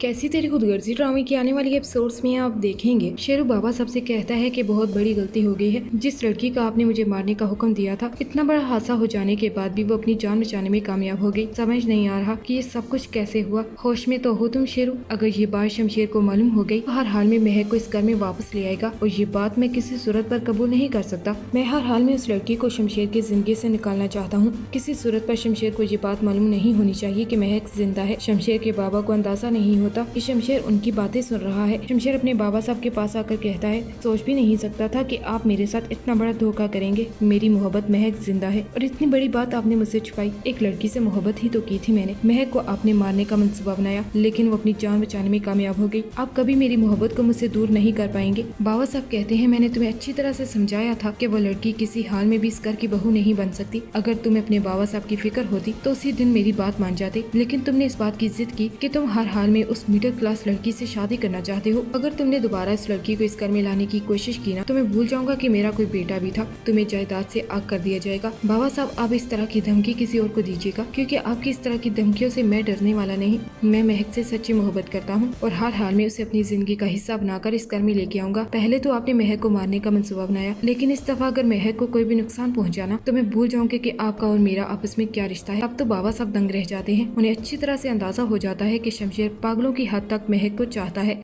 कैसी तेरी खुदगर्जी ड्रामे की आने वाली एपिसोड्स में आप देखेंगे शेरू बाबा सबसे कहता है कि बहुत बड़ी गलती हो गई है। जिस लड़की का आपने मुझे मारने का हुक्म दिया था, इतना बड़ा हादसा हो जाने के बाद भी वो अपनी जान बचाने में कामयाब हो गई। समझ नहीं आ रहा कि ये सब कुछ कैसे हुआ। होश में तो हो तुम शेरू? अगर ये बात शमशेर को मालूम हो गई तो हर हाल में महक को इस घर में वापस ले आएगा और ये बात मैं किसी सूरत पर कबूल नहीं कर सकता। मैं हर हाल में उस लड़की को शमशेर की जिंदगी से निकालना चाहता हूँ। किसी सूरत पर शमशेर को ये बात मालूम नहीं होनी चाहिए कि महक जिंदा है। शमशेर के बाबा को अंदाजा नहीं होता कि शमशेर उनकी बातें सुन रहा है। शमशेर अपने बाबा साहब के पास आकर कहता है, सोच भी नहीं सकता था कि आप मेरे साथ इतना बड़ा धोखा करेंगे। मेरी मोहब्बत महक जिंदा है और इतनी बड़ी बात आपने मुझसे छुपाई। एक लड़की से मोहब्बत ही तो की थी मैंने। महक को आपने मारने का मंसूबा बनाया, लेकिन वो अपनी जान बचाने में कामयाब हो गई। आप कभी मेरी मोहब्बत को मुझसे दूर नहीं कर पाएंगे। बाबा साहब कहते हैं, मैंने तुम्हें अच्छी तरह से समझाया था कि वो लड़की किसी हाल में भी इस घर की बहू नहीं बन सकती। अगर तुम्हें अपने बाबा साहब की फिक्र होती तो उसी दिन मेरी बात मान जाते, लेकिन तुमने इस बात की जिद की कि तुम हर हाल में उस मिडिल क्लास लड़की से शादी करना चाहते हो। अगर तुमने दोबारा इस लड़की को इस घर में लाने की कोशिश की ना, तो मैं भूल जाऊंगा कि मेरा कोई बेटा भी था। तुम्हें जायदाद से आग कर दिया जाएगा। बाबा साहब, आप इस तरह की धमकी किसी और को दीजिएगा, क्योंकि आपकी इस तरह की धमकियों से मैं डरने वाला नहीं। मैं महक से सच्ची मोहब्बत करता हूँ और हर हाल में उसे अपनी जिंदगी का हिस्सा बनाकर इस घर में लेके आऊंगा। पहले तो आपने महक को मारने का मंसूबा बनाया, लेकिन इस दफा अगर महक को कोई भी नुकसान पहुंचाना तो मैं भूल जाऊंगी कि आपका और मेरा आपस में क्या रिश्ता है। अब तो बाबा साहब दंग रह जाते हैं। उन्हें अच्छी तरह से अंदाजा हो जाता है कि शमशेर पागलों की हद तक महक को चाहता है।